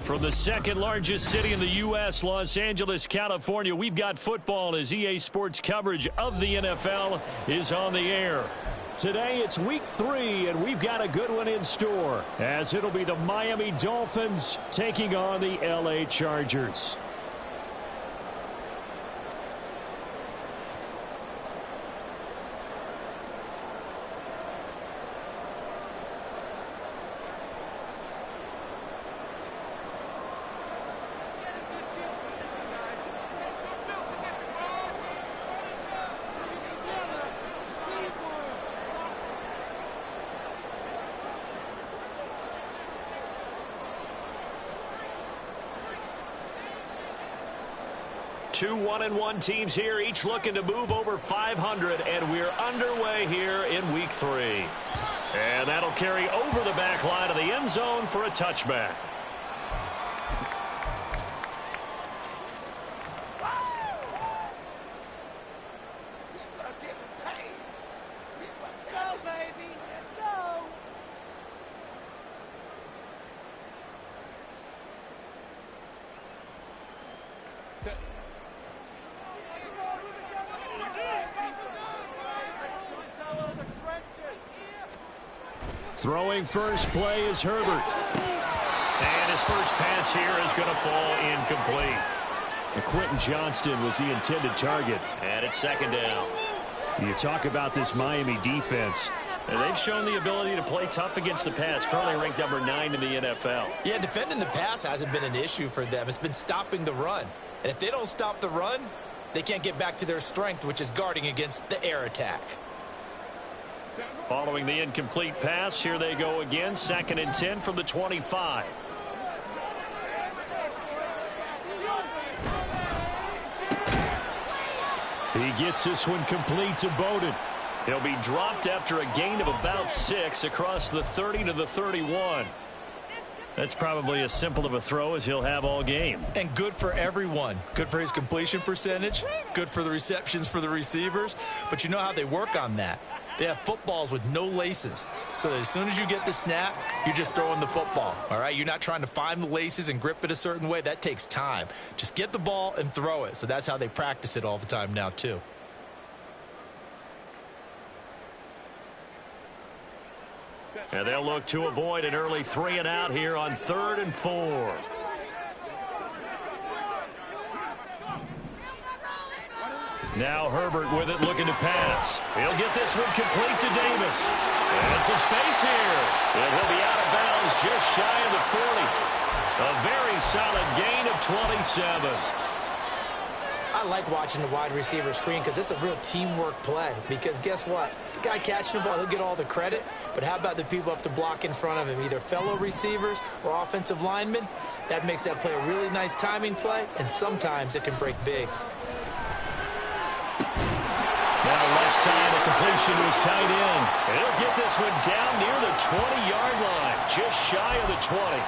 From the second largest city in the U.S., Los Angeles, California, we've got football as EA Sports coverage of the NFL is on the air. Today it's week 3, and we've got a good one in store, as it'll be the Miami Dolphins taking on the L.A. Chargers. Two 1-1 teams here, each looking to move over 500, and we're underway here in week 3. And that'll carry over the back line of the end zone for a touchback. Throwing first play is Herbert. And his first pass here is going to fall incomplete. And Quentin Johnston was the intended target. And it's second down. You talk about this Miami defense. And they've shown the ability to play tough against the pass, currently ranked number 9 in the NFL. Yeah, defending the pass hasn't been an issue for them. It's been stopping the run. And if they don't stop the run, they can't get back to their strength, which is guarding against the air attack. Following the incomplete pass, here they go again. 2nd and 10 from the 25. He gets this one complete to Bowden. He'll be dropped after a gain of about 6 across the 30 to the 31. That's probably as simple of a throw as he'll have all game. And good for everyone. Good for his completion percentage. Good for the receptions for the receivers. But you know how they work on that. They have footballs with no laces. So that as soon as you get the snap, you're just throwing the football. All right? You're not trying to find the laces and grip it a certain way. That takes time. Just get the ball and throw it. So that's how they practice it all the time now, too. And they'll look to avoid an early 3 and out here on 3rd and 4. Now Herbert with it, looking to pass. He'll get this one complete to Davis. And some space here. And he'll be out of bounds just shy of the 40. A very solid gain of 27. I like watching the wide receiver screen because it's a real teamwork play. Because guess what? The guy catching the ball, he'll get all the credit. But how about the people up to block in front of him, either fellow receivers or offensive linemen? That makes that play a really nice timing play, and sometimes it can break big. Now left side, the completion was tight end. And he'll get this one down near the 20-yard line, just shy of the 20.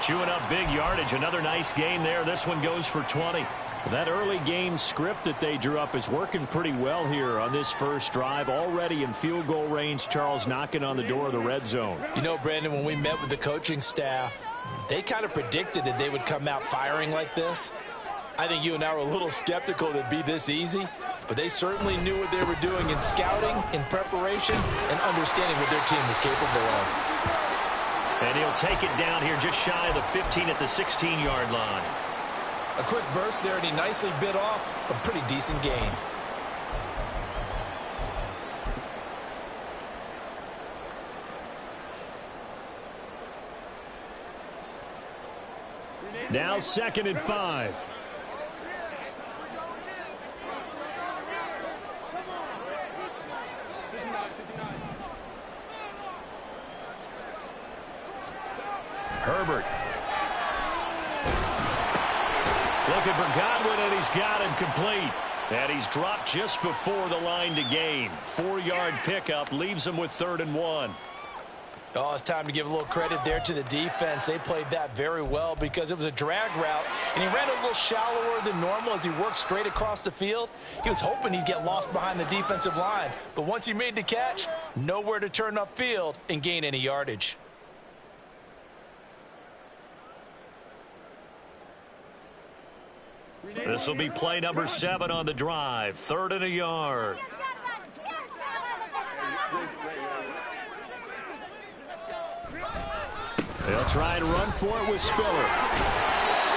Chewing up big yardage, another nice gain there. This one goes for 20. That early game script that they drew up is working pretty well here on this first drive. Already in field goal range, Charles knocking on the door of the red zone. You know, Brandon, when we met with the coaching staff, they kind of predicted that they would come out firing like this. I think you and I were a little skeptical that it'd be this easy, but they certainly knew what they were doing in scouting, in preparation, and understanding what their team was capable of. And he'll take it down here just shy of the 15 at the 16-yard line. A quick burst there, and he nicely bit off a pretty decent gain. Now 2nd and 5. Looking for Godwin, and he's got him complete. And he's dropped just before the line to gain. 4-yard pickup leaves him with 3rd and 1. Oh, it's time to give a little credit there to the defense. They played that very well because it was a drag route, and he ran a little shallower than normal as he worked straight across the field. He was hoping he'd get lost behind the defensive line, but once he made the catch, nowhere to turn upfield and gain any yardage. This will be play number 7 on the drive. 3rd and a yard. They'll try and run for it with Spiller.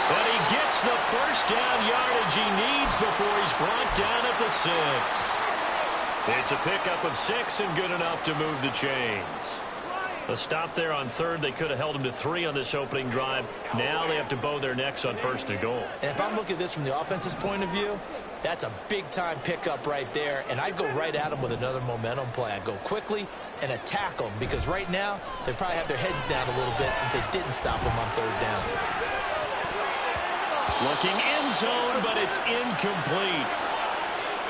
But he gets the first down yardage he needs before he's brought down at the 6. It's a pickup of 6 and good enough to move the chains. A stop there on 3rd. They could have held him to 3 on this opening drive. Now they have to bow their necks on 1st and goal. And if I'm looking at this from the offense's point of view, that's a big-time pickup right there, and I'd go right at him with another momentum play. I'd go quickly and attack them because right now they probably have their heads down a little bit since they didn't stop them on 3rd down. Looking end zone, but it's incomplete.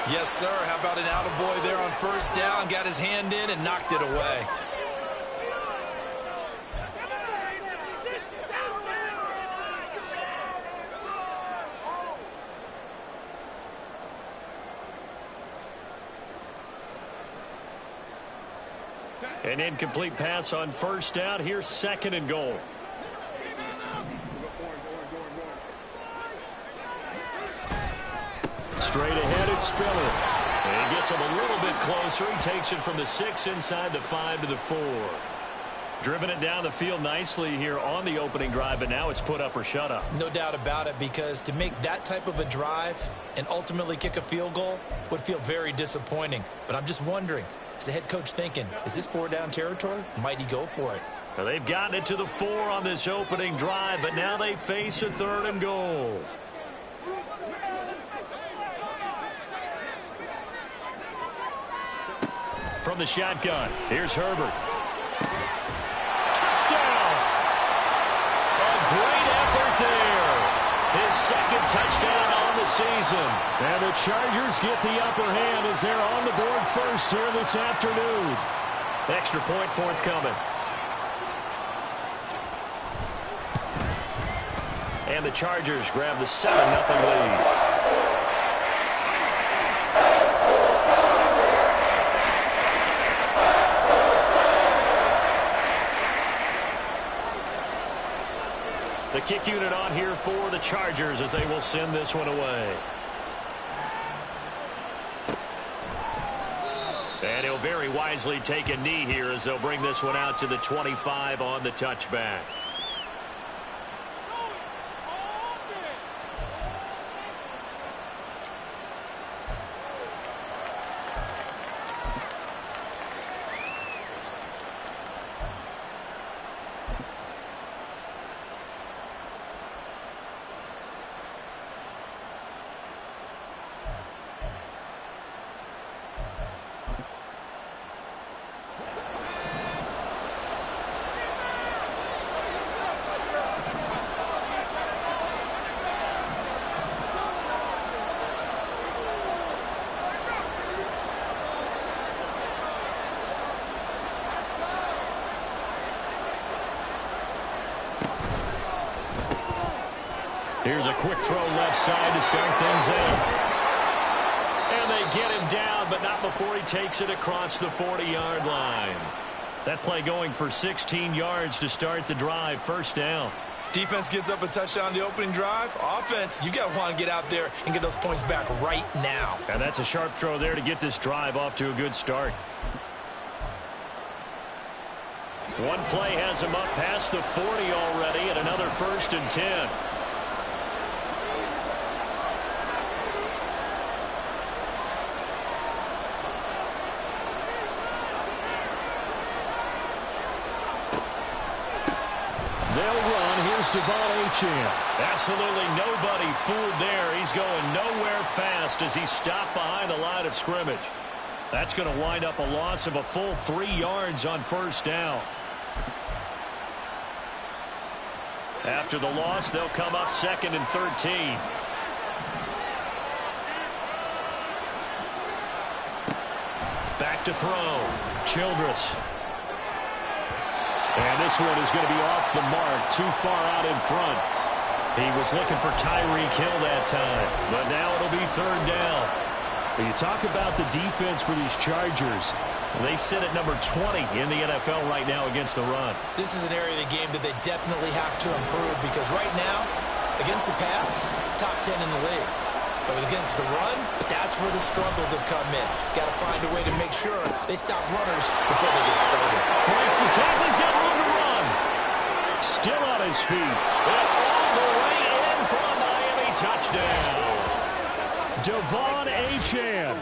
Yes, sir. How about an attaboy there on 1st down? Got his hand in and knocked it away. An incomplete pass on 1st down. Here's 2nd and goal. Straight ahead, it's Spiller. And he gets him a little bit closer. He takes it from the 6 inside the 5 to the 4. Driven it down the field nicely here on the opening drive, but now it's put up or shut up. No doubt about it, because to make that type of a drive and ultimately kick a field goal would feel very disappointing. But I'm just wondering, is the head coach thinking, is this 4-down territory? Might he go for it? Well, they've gotten it to the 4 on this opening drive, but now they face a 3rd and goal. From the shotgun, here's Herbert. Touchdown! A great effort there. His 2nd touchdown on the season. And the Chargers get the upper hand as they're on the board first here this afternoon. Extra point forthcoming. And the Chargers grab the 7-0 lead. The kick unit on here for the Chargers as they will send this one away. And he'll very wisely take a knee here as they'll bring this one out to the 25 on the touchback. Here's a quick throw left side to start things out. And they get him down, but not before he takes it across the 40-yard line. That play going for 16 yards to start the drive. 1st down. Defense gives up a touchdown on the opening drive. Offense, you got to want to get out there and get those points back right now. And that's a sharp throw there to get this drive off to a good start. One play has him up past the 40 already, and another 1st and 10. Absolutely nobody fooled there. He's going nowhere fast as he's stopped behind the line of scrimmage. That's going to wind up a loss of a full 3 yards on 1st down. After the loss, they'll come up 2nd and 13. to throw. Childress. And this one is going to be off the mark, too far out in front. He was looking for Tyreek Hill that time, but now it'll be third down. When you talk about the defense for these Chargers, they sit at number 20 in the NFL right now against the run. This is an area of the game that they definitely have to improve because right now, against the pass, top 10 in the league. But against the run, that's where the struggles have come in. Got to find a way to make sure they stop runners before they get started. Breaks the tackle. He's got room to run. Still on his feet. And all the way in for a Miami touchdown. Devon Achane.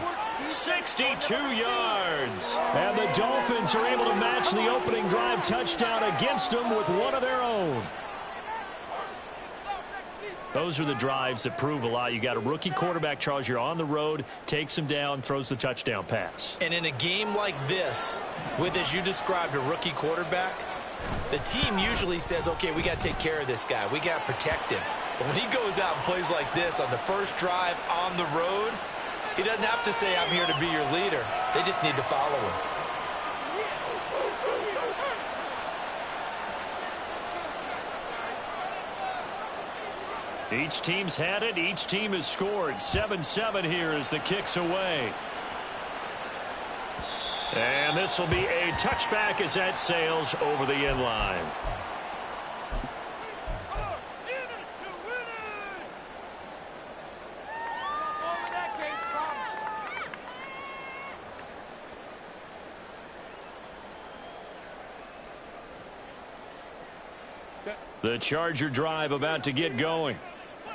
62 yards. And the Dolphins are able to match the opening drive touchdown against them with one of their own. Those are the drives that prove a lot. You got a rookie quarterback, Charles. You're on the road, takes him down, throws the touchdown pass. And in a game like this, with, as you described, a rookie quarterback, the team usually says, okay, we got to take care of this guy. We got to protect him. But when he goes out and plays like this on the first drive on the road, he doesn't have to say, I'm here to be your leader. They just need to follow him. Each team's had it. Each team has scored. 7-7 here as the kick's away. And this will be a touchback as that sails over the end line. The Charger drive about to get going.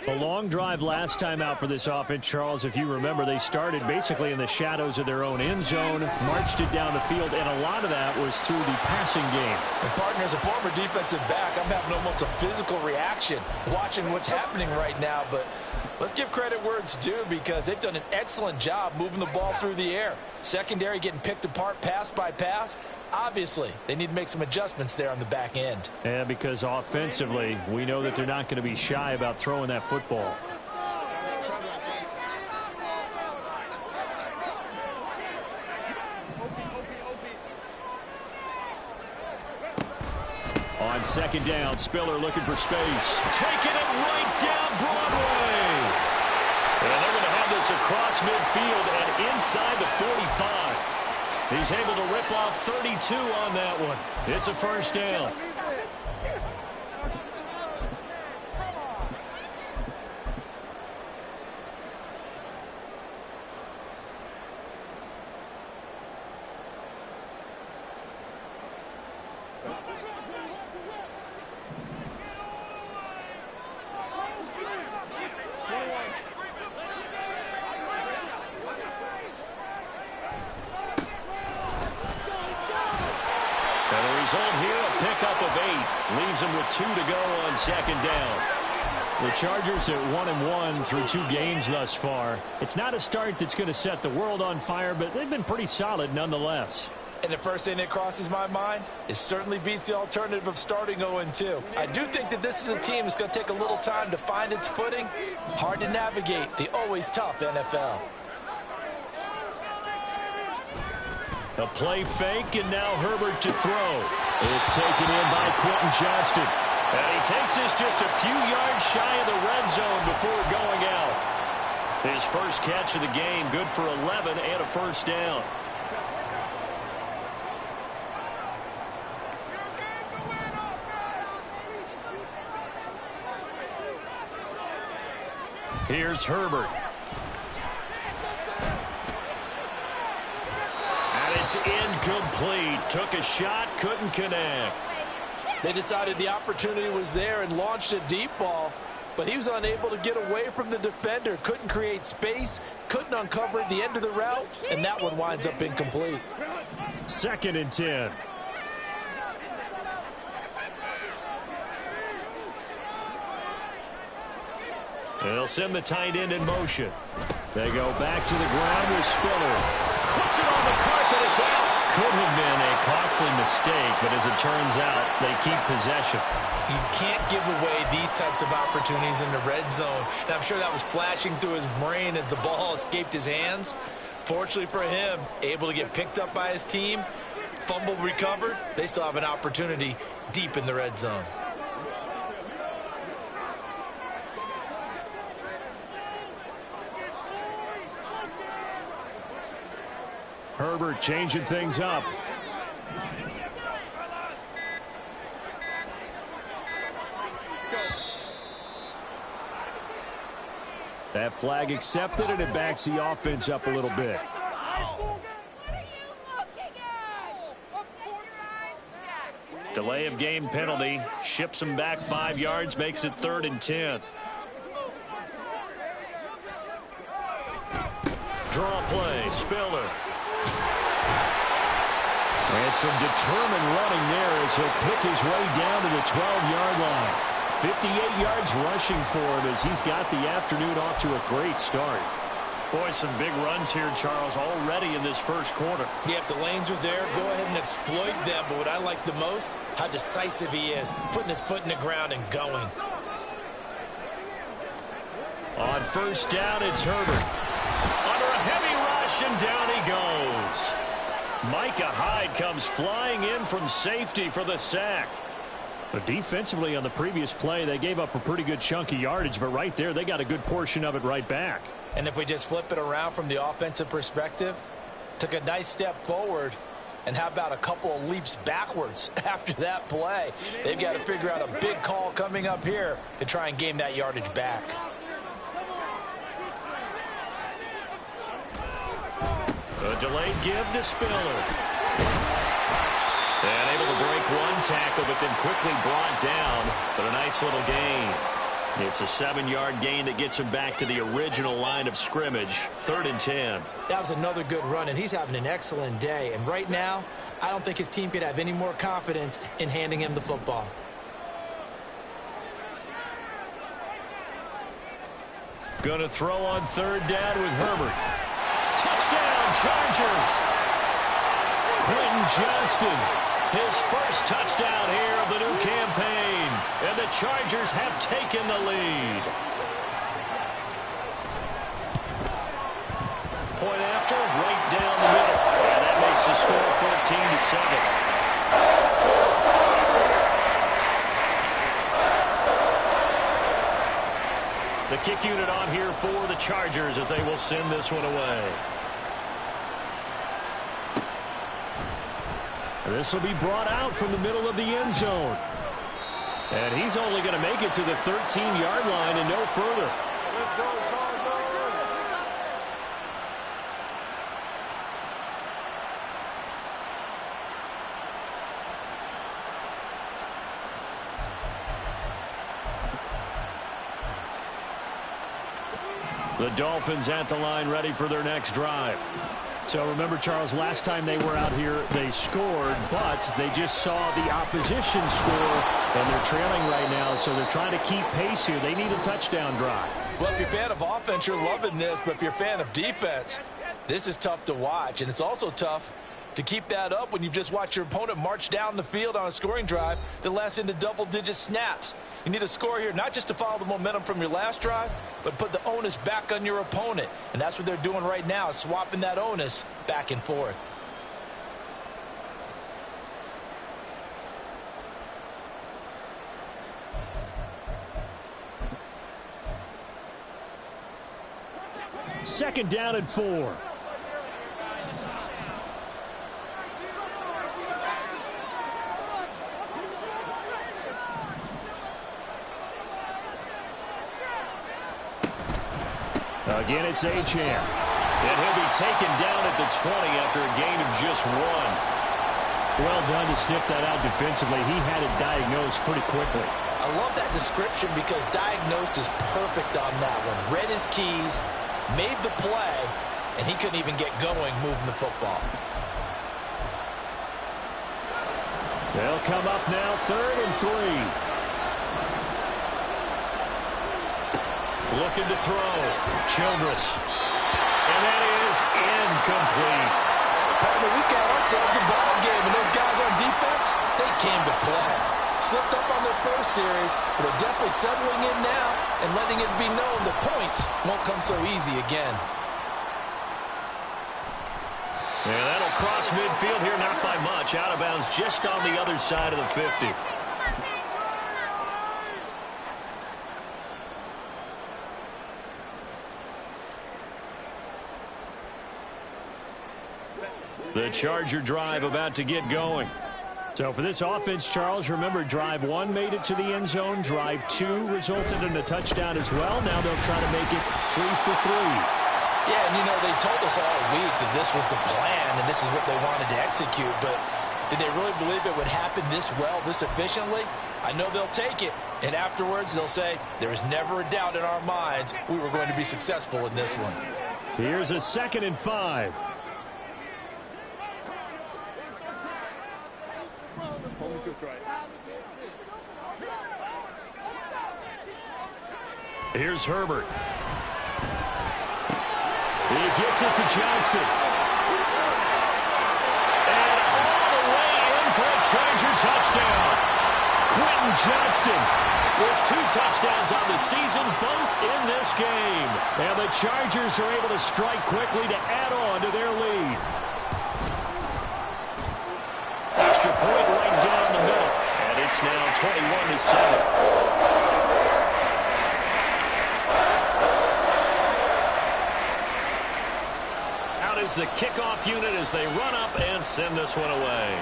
A long drive last time out for this offense, Charles. If you remember, they started basically in the shadows of their own end zone, marched it down the field, and a lot of that was through the passing game. And partner, as a former defensive back, I'm having almost a physical reaction watching what's happening right now. But let's give credit where it's due because they've done an excellent job moving the ball through the air. Secondary getting picked apart pass by pass. Obviously, they need to make some adjustments there on the back end. Yeah, because offensively, we know that they're not going to be shy about throwing that football. On second down, Spiller looking for space. Taking it right down Broadway. And they're going to have this across midfield and inside the 45. He's able to rip off 32 on that one. It's a first down. Result here, a pickup of 8. Leaves them with 2 to go on second down. The Chargers at 1-1 through 2 games thus far. It's not a start that's going to set the world on fire, but they've been pretty solid nonetheless. And the first thing that crosses my mind, it certainly beats the alternative of starting 0-2. I do think that this is a team that's going to take a little time to find its footing. Hard to navigate the always tough NFL. A play fake, and now Herbert to throw. It's taken in by Quentin Johnston. And he takes this just a few yards shy of the red zone before going out. His first catch of the game, good for 11 and a first down. Here's Herbert. It's incomplete. Took a shot, couldn't connect. They decided the opportunity was there and launched a deep ball, but he was unable to get away from the defender. Couldn't create space, couldn't uncover the end of the route, and that one winds up incomplete. 2nd and 10. They'll send the tight end in motion. They go back to the ground with Spiller. Puts it on the carpet. It's out. Could have been a costly mistake, but as it turns out, they keep possession. You can't give away these types of opportunities in the red zone. And I'm sure that was flashing through his brain as the ball escaped his hands. Fortunately for him, able to get picked up by his team, fumble recovered, they still have an opportunity deep in the red zone. Herbert changing things up. That flag accepted, and it backs the offense up a little bit. Delay of game penalty. Ships him back 5 yards, makes it 3rd and 10. Draw play, Spiller. And some determined running there as he'll pick his way down to the 12-yard line. 58 yards rushing for him as he's got the afternoon off to a great start. Boy, some big runs here, Charles, already in this first quarter. Yeah, if the lanes are there, go ahead and exploit them. But what I like the most, how decisive he is, putting his foot in the ground and going. On first down, it's Herbert. Under a heavy rush, and down he goes. Micah Hyde comes flying in from safety for the sack. But defensively on the previous play, they gave up a pretty good chunk of yardage, but right there, they got a good portion of it right back. And if we just flip it around from the offensive perspective, took a nice step forward, and how about a couple of leaps backwards after that play? They've got to figure out a big call coming up here to try and gain that yardage back. A delayed give to Spiller. And able to break one tackle, but then quickly brought down. But a nice little gain. It's a 7-yard gain that gets him back to the original line of scrimmage. 3rd and 10. That was another good run, and he's having an excellent day. And right now, I don't think his team could have any more confidence in handing him the football. Going to throw on 3rd down with Herbert. Touchdown, Chargers. Quentin Johnston, his first touchdown here of the new campaign. And the Chargers have taken the lead. Point after, right down the middle. And that makes the score 14-7. The kick unit on here for the Chargers as they will send this one away. This will be brought out from the middle of the end zone. And he's only going to make it to the 13-yard line and no further. The Dolphins at the line ready for their next drive. So remember, Charles, last time they were out here, they scored, but they just saw the opposition score, and they're trailing right now, so they're trying to keep pace here. They need a touchdown drive. Well, if you're a fan of offense, you're loving this, but if you're a fan of defense, this is tough to watch, and it's also tough to keep that up when you've just watched your opponent march down the field on a scoring drive that lasts into double-digit snaps. You need a score here, not just to follow the momentum from your last drive, but put the onus back on your opponent. And that's what they're doing right now, swapping that onus back and forth. Second down and 4. Again, it's Achane. And he'll be taken down at the 20 after a gain of just 1. Well done to sniff that out defensively. He had it diagnosed pretty quickly. I love that description because diagnosed is perfect on that one. Read his keys, made the play, and he couldn't even get going moving the football. They'll come up now, 3rd and 3. Looking to throw. Childress. And that is incomplete. Partner, we've got ourselves a ball game, and those guys on defense, they came to play. Slipped up on their first series, but they're definitely settling in now and letting it be known the points won't come so easy again. And that'll cross midfield here, not by much. Out of bounds just on the other side of the 50. The Charger drive about to get going. So for this offense, Charles, remember, drive 1 made it to the end zone. Drive 2 resulted in a touchdown as well. Now they'll try to make it 3 for 3. Yeah, and, they told us all week that this was the plan and this is what they wanted to execute. But did they really believe it would happen this well, this efficiently? I know they'll take it. And afterwards, they'll say, there was never a doubt in our minds we were going to be successful in this one. Here's a 2nd and 5. Here's Herbert. He gets it to Johnston. And all the way in for a Charger touchdown. Quentin Johnston with 2 touchdowns on the season, both in this game. And the Chargers are able to strike quickly to add on to their lead. Extra point right down the middle. And it's now 21-7. Is the kickoff unit as they run up and send this one away.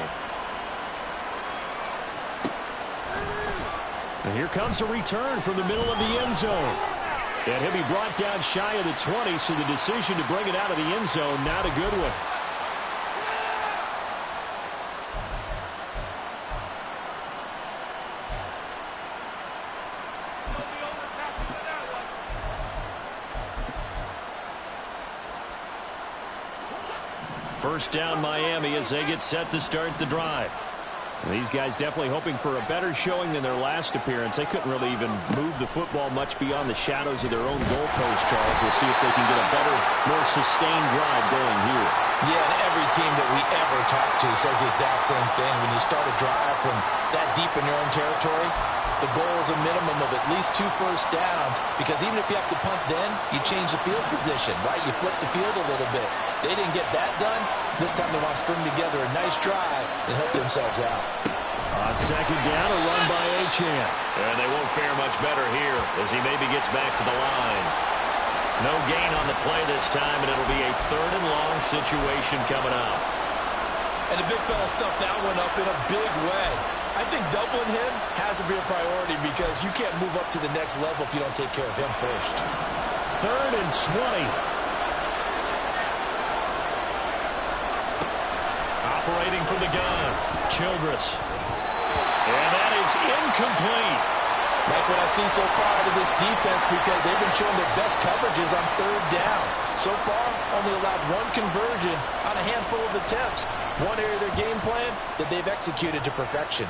And here comes a return from the middle of the end zone. And he'll be brought down shy of the 20, so the decision to bring it out of the end zone, not a good one. First down Miami as they get set to start the drive. And these guys definitely hoping for a better showing than their last appearance. They couldn't really even move the football much beyond the shadows of their own goalpost, Charles. We'll see if they can get a better, more sustained drive going here. Yeah, and every team that we ever talk to says the exact same thing. When you start a drive from that deep in your own territory, the goal is a minimum of at least 2 first downs, because even if you have to punt then, you change the field position, right? You flip the field a little bit. They didn't get that done. This time they want to string together a nice drive and help themselves out. On 2nd down, a run by Achane. And they won't fare much better here as he maybe gets back to the line. No gain on the play this time, and it'll be a 3rd and long situation coming up. And the big fella stuffed that one up in a big way. I think doubling him has to be a priority because you can't move up to the next level if you don't take care of him first. 3rd and 20. Operating from the gun, Childress. And that is incomplete. Like what I've seen so far out of this defense, because they've been showing their best coverages on 3rd down. So far, only allowed 1 conversion on a handful of attempts. One area of their game plan that they've executed to perfection.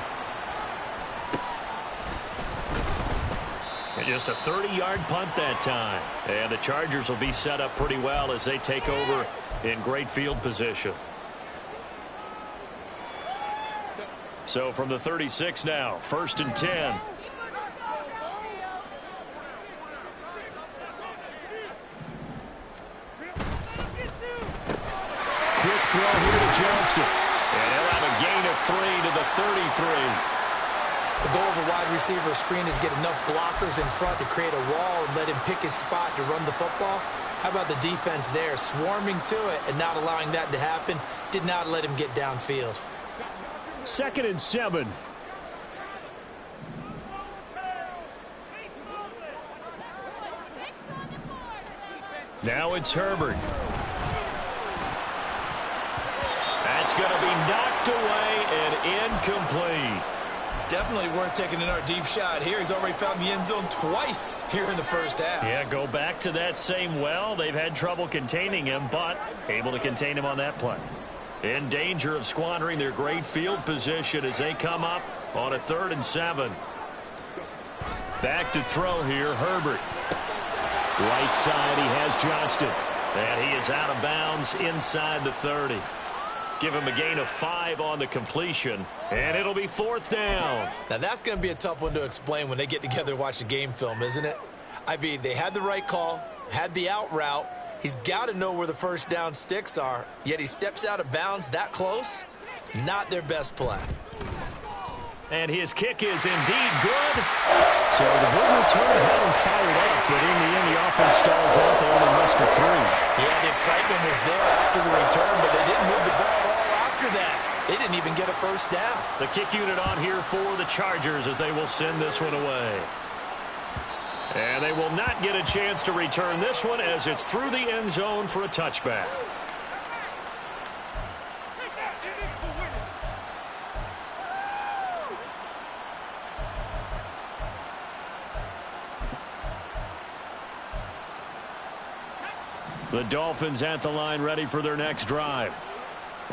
And just a 30-yard punt that time. And the Chargers will be set up pretty well as they take over in great field position. So from the 36 now, 1st and 10. Quick throw here to Johnston. And they'll have a gain of 3 to the 33. The goal of a wide receiver screen is get enough blockers in front to create a wall and let him pick his spot to run the football. How about the defense there, swarming to it and not allowing that to happen? Did not let him get downfield. 2nd and 7. Now it's Herbert. That's going to be knocked away and incomplete. Definitely worth taking in our deep shot here. He's already found the end zone twice here in the first half. Yeah, go back to that same well. They've had trouble containing him, but able to contain him on that play. In danger of squandering their great field position as they come up on a 3rd and 7. Back to throw here, Herbert. Right side, he has Johnston. And he is out of bounds inside the 30. Give him a gain of 5 on the completion, and it'll be 4th down. Now, that's going to be a tough one to explain when they get together and watch the game film, isn't it? I mean, they had the right call, had the out route, He's got to know where the first down sticks are, yet he steps out of bounds that close. Not their best play. And his kick is indeed good. So the big return had him fired up, but in the end, the offense stalls out. They only muster 3. Yeah, the excitement was there after the return, but they didn't move the ball at all after that. They didn't even get a first down. The kick unit on here for the Chargers as they will send this one away. And they will not get a chance to return this one as it's through the end zone for a touchback. The Dolphins at the line ready for their next drive.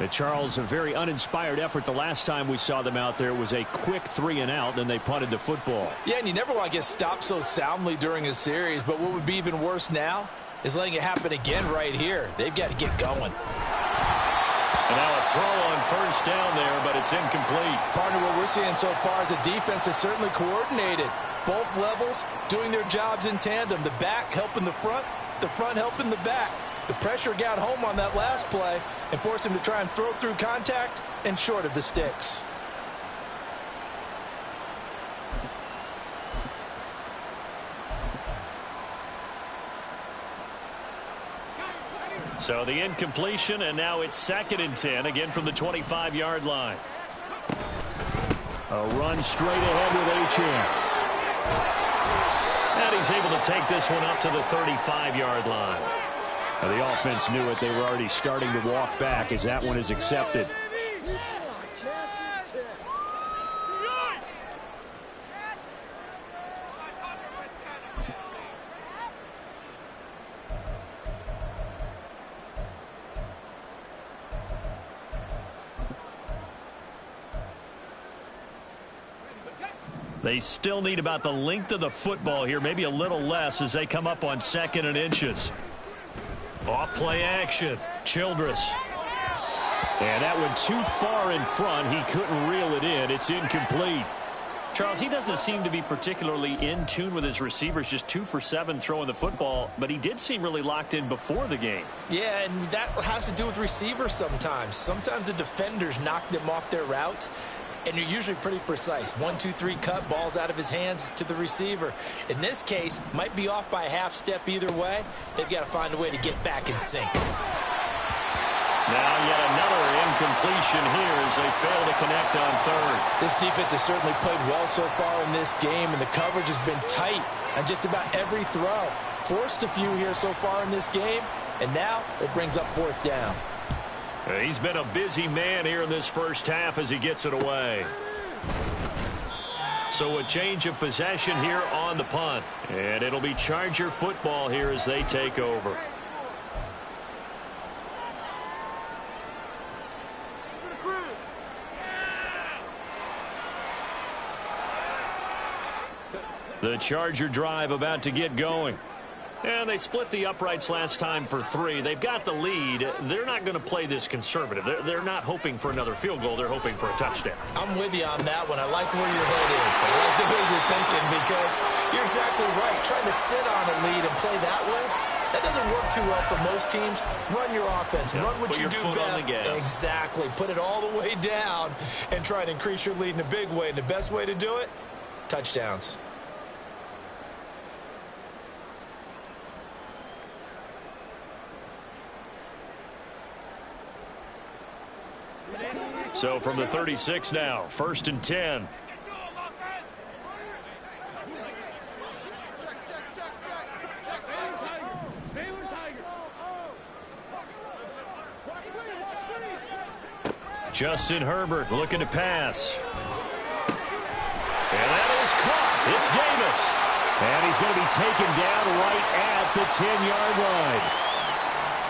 Charles, a very uninspired effort the last time we saw them out there. It was a quick 3-and-out, and they punted the football. Yeah, and you never want to get stopped so soundly during a series, but what would be even worse now is letting it happen again right here. They've got to get going. And now a throw on first down there, but it's incomplete. Partner, what we're seeing so far is a defense that's certainly coordinated. Both levels doing their jobs in tandem. The back helping the front helping the back. The pressure got home on that last play and forced him to try and throw through contact and short of the sticks. So the incompletion, and now it's 2nd and 10, again from the 25-yard line. A run straight ahead with Achane. And he's able to take this one up to the 35-yard line. Now, the offense knew it. They were already starting to walk back as that one is accepted. They still need about the length of the football here, maybe a little less as they come up on 2nd and inches. Off play action. Childress. And that went too far in front. He couldn't reel it in. It's incomplete. Charles, he doesn't seem to be particularly in tune with his receivers, just 2 for 7 throwing the football, but he did seem really locked in before the game. Yeah, and that has to do with receivers sometimes. Sometimes the defenders knock them off their routes, and you're usually pretty precise. 1, 2, 3 cut, balls out of his hands to the receiver. In this case, might be off by a half step either way. They've got to find a way to get back in sync. Now yet another incompletion here as they fail to connect on 3rd. This defense has certainly played well so far in this game, and the coverage has been tight on just about every throw. Forced a few here so far in this game, and now it brings up 4th down. He's been a busy man here in this first half as he gets it away. So a change of possession here on the punt. And it'll be Charger football here as they take over. The Charger drive about to get going. And they split the uprights last time for 3. They've got the lead. They're not going to play this conservative. They're not hoping for another field goal. They're hoping for a touchdown. I'm with you on that one. I like where your head is. I like the way you're thinking because you're exactly right. Trying to sit on a lead and play that way, that doesn't work too well for most teams. Run your offense. Run what you do best. Exactly. Put it all the way down and try to increase your lead in a big way. And the best way to do it, touchdowns. So from the 36 now, 1st and 10. Justin Herbert looking to pass. And that is caught. It's Davis. And he's going to be taken down right at the 10-yard line.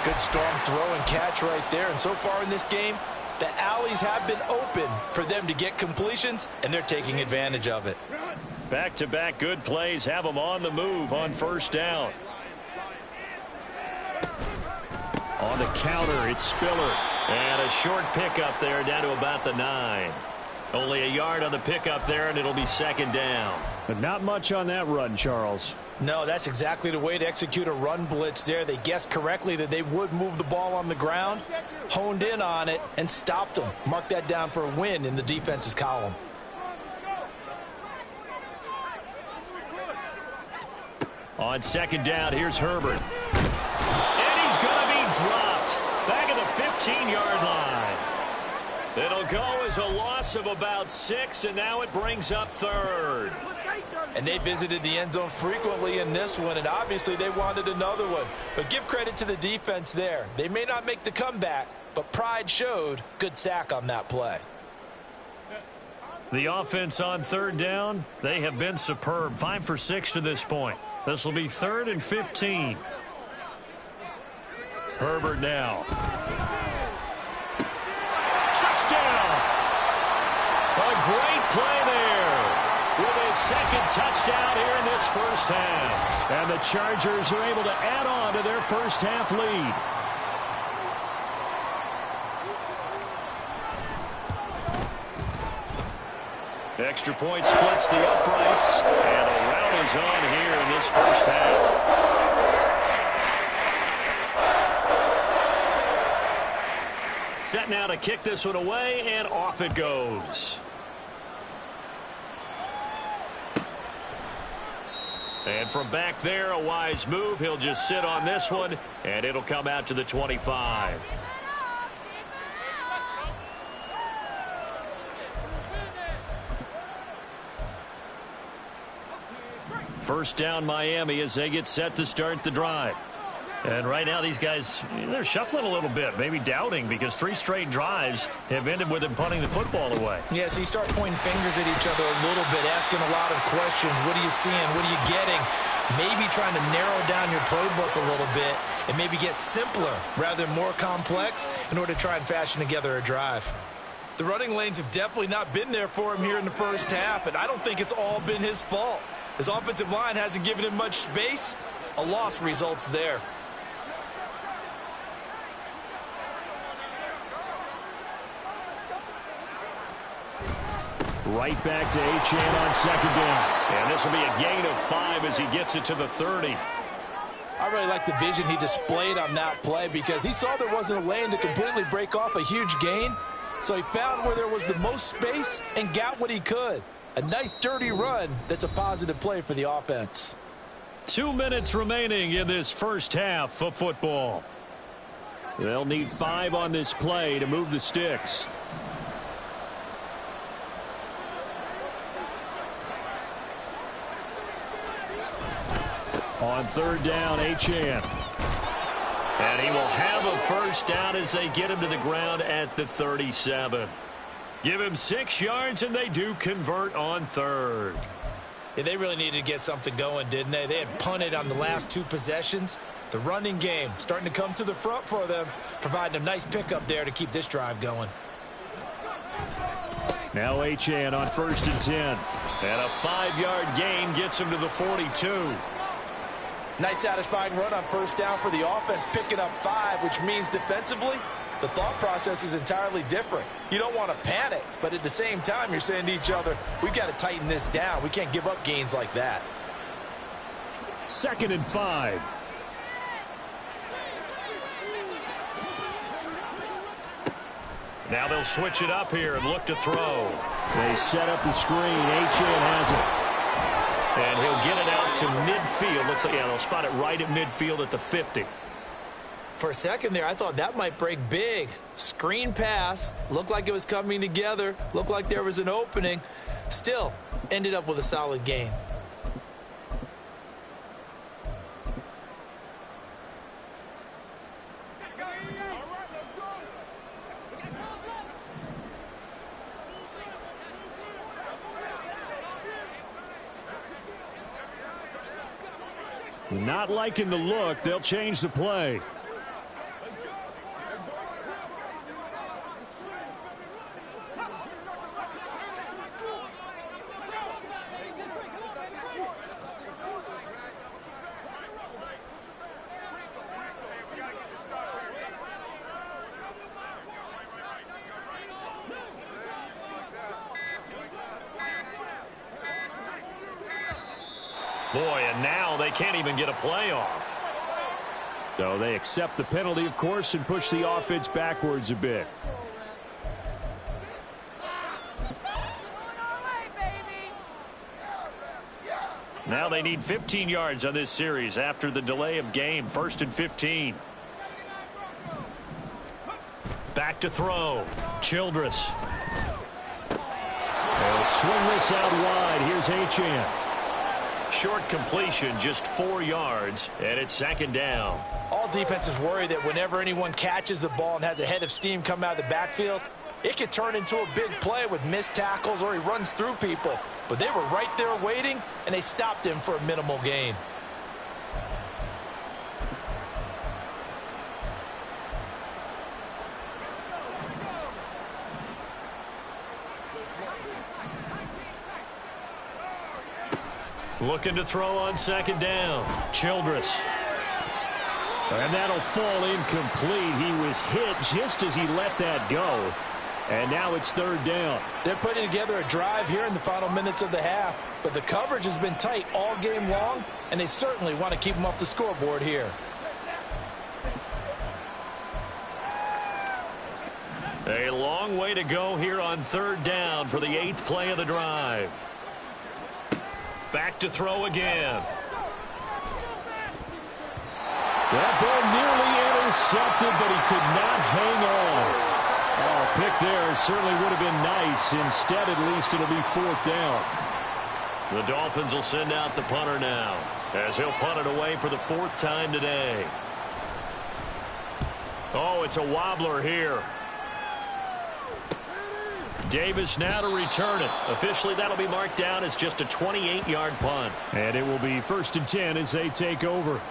Good strong throw and catch right there. And so far in this game, the alleys have been open for them to get completions, and they're taking advantage of it. Back-to-back good plays have them on the move on 1st down. On the counter, it's Spiller. And a short pickup there down to about the 9. Only a yard on the pickup there, and it'll be second down. But not much on that run, Charles. No, that's exactly the way to execute a run blitz there. They guessed correctly that they would move the ball on the ground, honed in on it, and stopped them. Mark that down for a win in the defense's column. On second down, here's Herbert. And he's going to be dropped. Back at the 15-yard line. It'll go as a loss of about 6, and now it brings up third. And they visited the end zone frequently in this one, and obviously they wanted another one. But give credit to the defense there. They may not make the comeback, but pride showed. Good sack on that play. The offense on third down, they have been superb. 5 for 6 to this point. This will be 3rd and 15. Herbert now. Touchdown! A great play there with his second touchdown here in this first half. And the Chargers are able to add on to their first half lead. Extra point splits the uprights, and a rout is on here in this first half. Set now to kick this one away, and off it goes. And from back there, a wise move. He'll just sit on this one, and it'll come out to the 25. First down, Miami, as they get set to start the drive. And right now, these guys, they're shuffling a little bit, maybe doubting, because 3 straight drives have ended with them punting the football away. Yeah, so you start pointing fingers at each other a little bit, asking a lot of questions. What are you seeing? What are you getting? Maybe trying to narrow down your playbook a little bit and maybe get simpler rather than more complex in order to try and fashion together a drive. The running lanes have definitely not been there for him here in the first half, and I don't think it's all been his fault. His offensive line hasn't given him much space. A loss results there. Right back to Achane on second down. And this will be a gain of 5 as he gets it to the 30. I really like the vision he displayed on that play because he saw there wasn't a lane to completely break off a huge gain. So he found where there was the most space and got what he could. A nice dirty run that's a positive play for the offense. 2 minutes remaining in this first half of football. They'll need 5 on this play to move the sticks. On third down, Achane. And he will have a first down as they get him to the ground at the 37. Give him 6 yards, and they do convert on third. Yeah, they really needed to get something going, didn't they? They had punted on the last 2 possessions. The running game starting to come to the front for them, providing a nice pickup there to keep this drive going. Now Achane on 1st and 10. And a 5-yard gain gets him to the 42. Nice satisfying run on first down for the offense, picking up 5, which means defensively, the thought process is entirely different. You don't want to panic, but at the same time, you're saying to each other, we've got to tighten this down. We can't give up gains like that. 2nd and 5. Now they'll switch it up here and look to throw. They set up the screen. Achane has it. And he'll get it out to midfield. Looks like, yeah, they'll spot it right at midfield at the 50. For a second there, I thought that might break big. Screen pass. Looked like it was coming together. Looked like there was an opening. Still, ended up with a solid gain. Not liking the look. They'll change the play. Boy, and now they can't even get a playoff. So they accept the penalty, of course, and push the offense backwards a bit. Now they need 15 yards on this series after the delay of game. 1st and 15. Back to throw. Childress. They'll swing this out wide. Here's Achane. Short completion, just 4 yards, and it's 2nd down. All defenses worry that whenever anyone catches the ball and has a head of steam come out of the backfield, it could turn into a big play with missed tackles or he runs through people. But they were right there waiting, and they stopped him for a minimal gain. Looking to throw on 2nd down. Childress. And that'll fall incomplete. He was hit just as he let that go. And now it's 3rd down. They're putting together a drive here in the final minutes of the half, but the coverage has been tight all game long, and they certainly want to keep them off the scoreboard here. A long way to go here on 3rd down for the 8th play of the drive. Back to throw again. That ball nearly intercepted, but he could not hang on. Oh, pick there certainly would have been nice. Instead, at least it'll be 4th down. The Dolphins will send out the punter now, as he'll punt it away for the 4th time today. Oh, it's a wobbler here. Davis now to return it. Officially, that'll be marked down as just a 28-yard punt. And it will be 1st and 10 as they take over.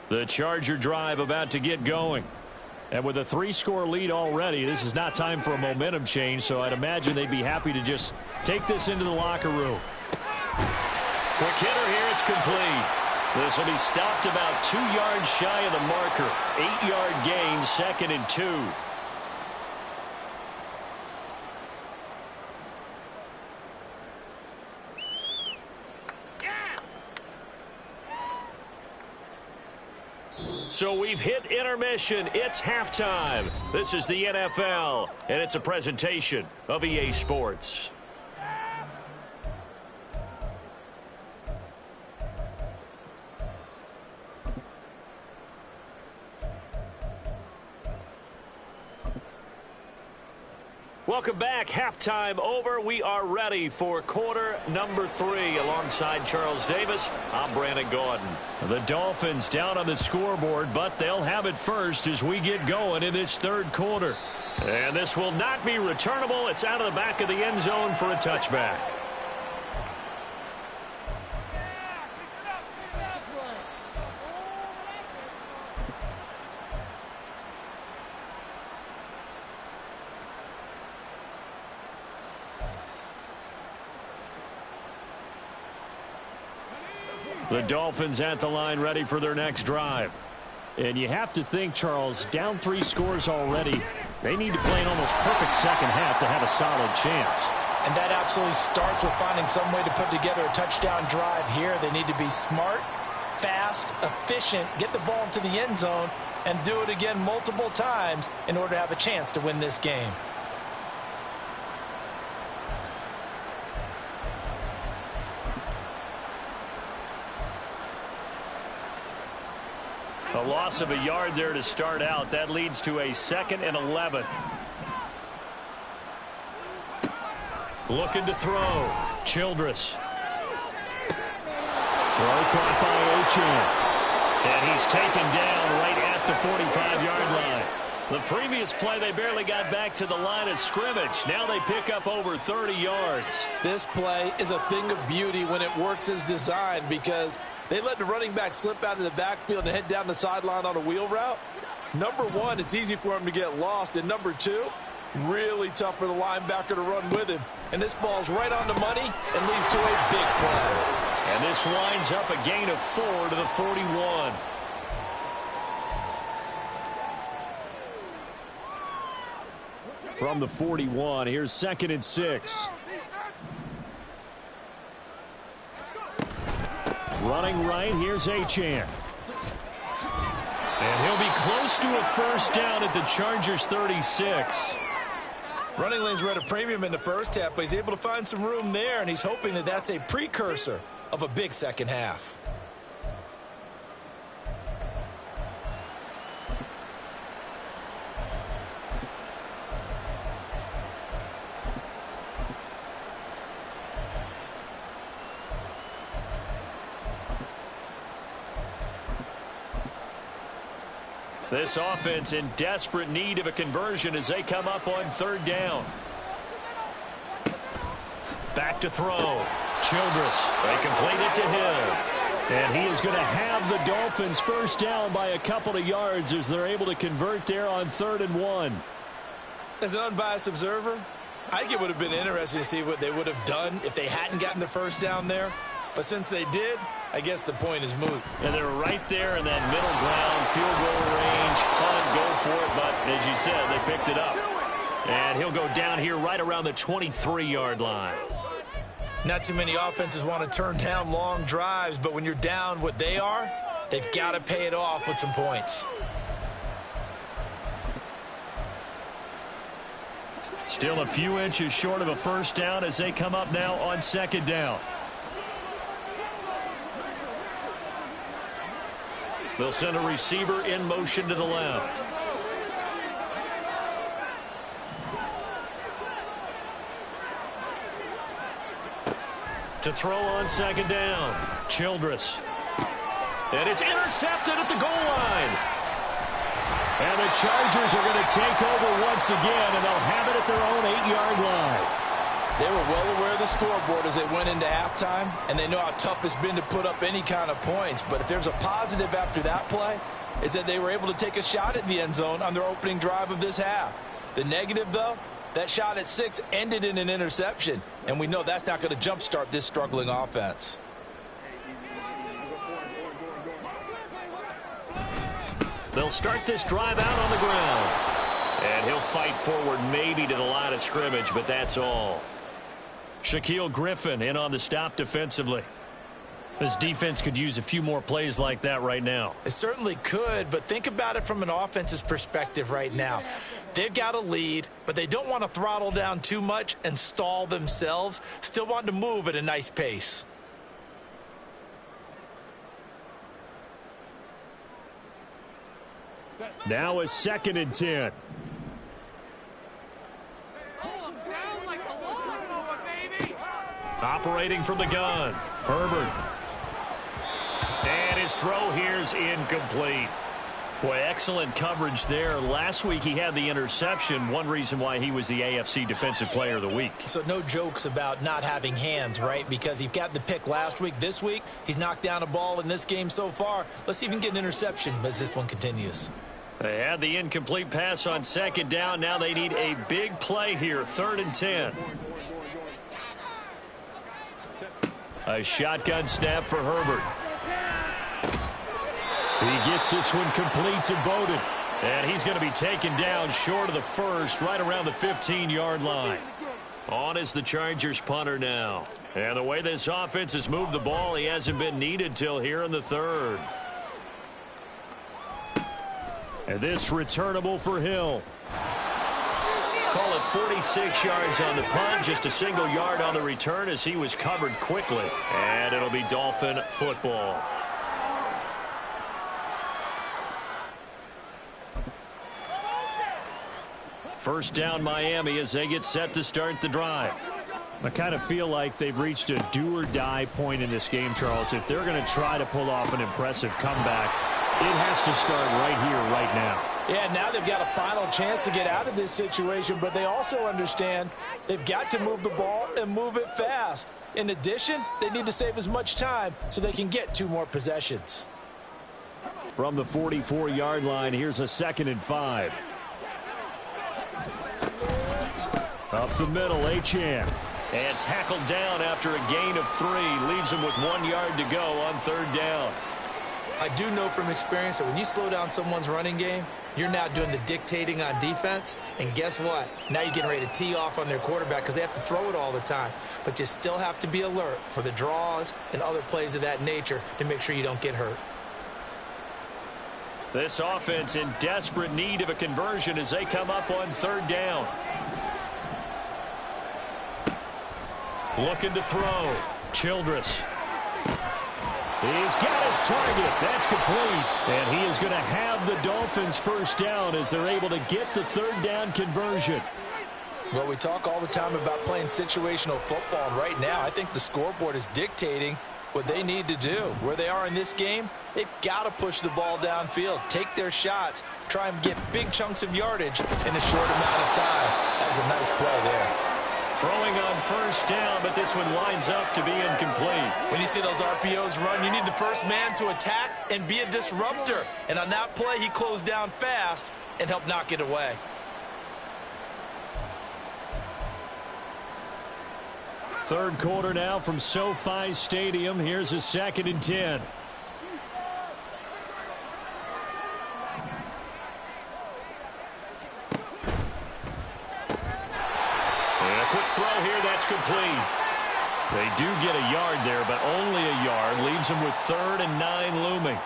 The Charger drive about to get going. And with a 3-score lead already, this is not time for a momentum change, so I'd imagine they'd be happy to just take this into the locker room. Quick hitter here, it's complete. This will be stopped about 2 yards shy of the marker. 8-yard gain, 2nd and 2. So we've hit intermission. It's halftime. This is the NFL, and it's a presentation of EA Sports. Welcome back. Halftime over. We are ready for quarter number 3. Alongside Charles Davis, I'm Brandon Gaudin. The Dolphins down on the scoreboard, but they'll have it first as we get going in this 3rd quarter. And this will not be returnable. It's out of the back of the end zone for a touchback. The Dolphins at the line ready for their next drive. And you have to think, Charles, down 3 scores already. They need to play an almost perfect second half to have a solid chance. And that absolutely starts with finding some way to put together a touchdown drive here. They need to be smart, fast, efficient, get the ball into the end zone, and do it again multiple times in order to have a chance to win this game. A loss of a yard there to start out. That leads to a 2nd and 11. Looking to throw. Childress. Throw caught by Achane. And he's taken down right at the 45-yard line. The previous play, they barely got back to the line of scrimmage. Now they pick up over 30 yards. This play is a thing of beauty when it works as designed because they let the running back slip out of the backfield and head down the sideline on a wheel route. Number one, it's easy for him to get lost. And number two, really tough for the linebacker to run with him. And this ball's right on the money and leads to a big play. And this winds up a gain of 4 to the 41. From the 41, here's 2nd and 6. Running right, here's Achane. And he'll be close to a first down at the Chargers' 36. Running lanes were at a premium in the first half, but he's able to find some room there, and he's hoping that that's a precursor of a big second half. This offense in desperate need of a conversion as they come up on 3rd down. Back to throw. Childress. They complete it to Hill. And he is going to have the Dolphins first down by a couple of yards as they're able to convert there on 3rd and 1. As an unbiased observer, I think it would have been interesting to see what they would have done if they hadn't gotten the first down there. But since they did, I guess the point is moot. And they're right there in that middle ground, field goal range, punt, go for it. But as you said, they picked it up. And he'll go down here right around the 23-yard line. Not too many offenses want to turn down long drives, but when you're down what they are, they've got to pay it off with some points. Still a few inches short of a first down as they come up now on 2nd down. They'll send a receiver in motion to the left. To throw on 2nd down. Childress. And it's intercepted at the goal line. And the Chargers are going to take over once again, and they'll have it at their own 8-yard line. They were well aware of the scoreboard as they went into halftime, and they know how tough it's been to put up any kind of points. But if there's a positive after that play, is that they were able to take a shot at the end zone on their opening drive of this half. The negative, though, that shot at 6 ended in an interception, and we know that's not going to jumpstart this struggling offense. They'll start this drive out on the ground. And he'll fight forward maybe to the line of scrimmage, but that's all. Shaquille Griffin in on the stop defensively. This defense could use a few more plays like that right now. It certainly could, but think about it from an offense's perspective right now. They've got a lead, but they don't want to throttle down too much and stall themselves. Still want to move at a nice pace. Now a 2nd and 10. Operating from the gun. Herbert. And his throw here's incomplete. Boy, excellent coverage there. Last week he had the interception. One reason why he was the AFC Defensive Player of the Week. So no jokes about not having hands, right? Because he got the pick last week. This week, he's knocked down a ball in this game so far. Let's see if he can get an interception as this one continues. They had the incomplete pass on 2nd down. Now they need a big play here. 3rd and 10. A shotgun snap for Herbert. He gets this one complete to Bowden. And he's going to be taken down short of the first, right around the 15-yard line. On is the Chargers punter now. And the way this offense has moved the ball, he hasn't been needed till here in the 3rd. And this returnable for Hill. Call it 46 yards on the punt, just a single yard on the return as he was covered quickly. And it'll be Dolphin football. First down Miami as they get set to start the drive. I kind of feel like they've reached a do-or-die point in this game, Charles. If they're going to try to pull off an impressive comeback, it has to start right here, right now. Yeah, now they've got a final chance to get out of this situation, but they also understand they've got to move the ball and move it fast. In addition, they need to save as much time so they can get 2 more possessions. From the 44-yard line, here's a 2nd and 5. Up the middle, Achane. And tackled down after a gain of 3. Leaves him with 1 yard to go on 3rd down. I do know from experience that when you slow down someone's running game, you're now doing the dictating on defense. And guess what? Now you're getting ready to tee off on their quarterback because they have to throw it all the time. But you still have to be alert for the draws and other plays of that nature to make sure you don't get hurt. This offense in desperate need of a conversion as they come up on 3rd down. Looking to throw. Childress. He's got his target. That's complete. And he is going to have the Dolphins 1st down as they're able to get the 3rd down conversion. Well, we talk all the time about playing situational football. And right now, I think the scoreboard is dictating what they need to do. Where they are in this game, they've got to push the ball downfield, take their shots, try and get big chunks of yardage in a short amount of time. That was a nice play there. Throwing on 1st down, but this one lines up to be incomplete. When you see those RPOs run, you need the first man to attack and be a disruptor. And on that play, he closed down fast and helped knock it away. Third quarter now from SoFi Stadium. Here's a 2nd and 10. Quick throw here, that's complete. They do get a yard there, but only a yard. Leaves them with 3rd and 9 looming.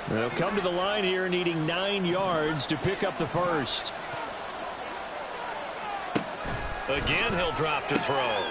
They'll come to the line here needing 9 yards to pick up the 1st. Again, he'll drop to throw.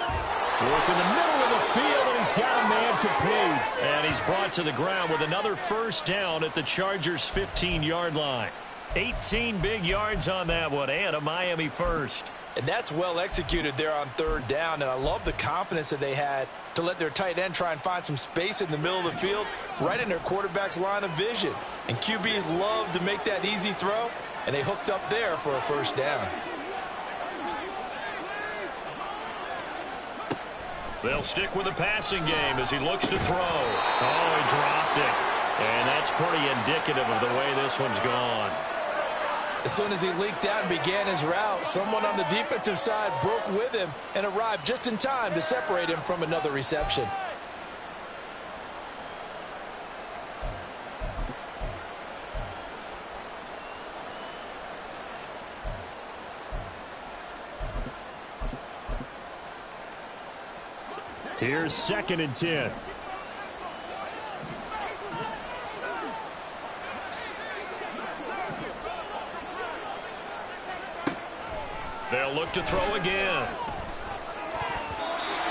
Work in the middle of the field, and he's got a man complete. And he's brought to the ground with another 1st down at the Chargers' 15-yard line. 18 big yards on that one, and a Miami 1st. And that's well executed there on 3rd down, and I love the confidence that they had to let their tight end try and find some space in the middle of the field, right in their quarterback's line of vision. And QBs love to make that easy throw, and they hooked up there for a 1st down. They'll stick with the passing game as he looks to throw. Oh, he dropped it. And that's pretty indicative of the way this one's gone. As soon as he leaked out and began his route, someone on the defensive side broke with him and arrived just in time to separate him from another reception. Here's 2nd and 10. They'll look to throw again.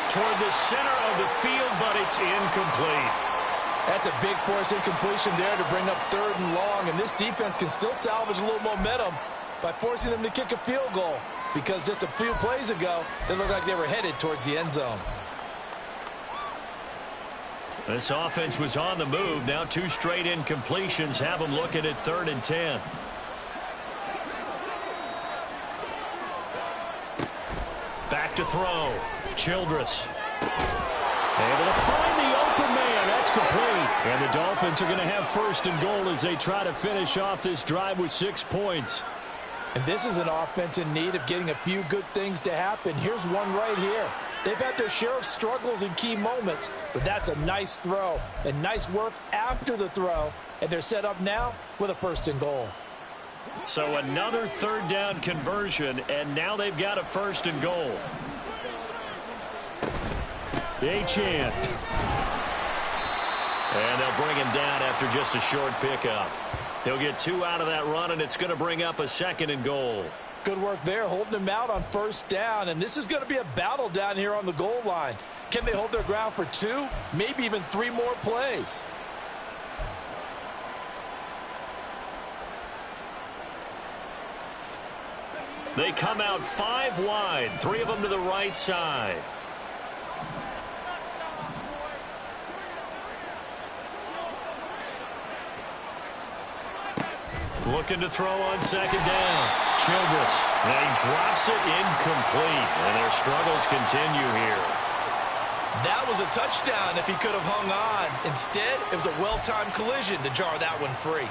Toward the center of the field, but it's incomplete. That's a big force incompletion there to bring up 3rd and long, and this defense can still salvage a little momentum by forcing them to kick a field goal, because just a few plays ago, they looked like they were headed towards the end zone. This offense was on the move. Now 2 straight incompletions have them looking at 3rd and 10. Back to throw. Childress. Able to find the open man. That's complete. And the Dolphins are going to have 1st and goal as they try to finish off this drive with 6 points. And this is an offense in need of getting a few good things to happen. Here's one right here. They've had their share of struggles in key moments, but that's a nice throw and nice work after the throw, and they're set up now with a 1st and goal. So another 3rd down conversion, and now they've got a 1st and goal. Achane. And they'll bring him down after just a short pickup. He'll get 2 out of that run, and it's going to bring up a 2nd and goal. Good work there, holding him out on 1st down, and this is going to be a battle down here on the goal line. Can they hold their ground for 2, maybe even 3 more plays? They come out 5 wide, 3 of them to the right side. Looking to throw on second down. Childress. And he drops it incomplete. And their struggles continue here. That was a touchdown if he could have hung on. Instead, it was a well-timed collision to jar that one free.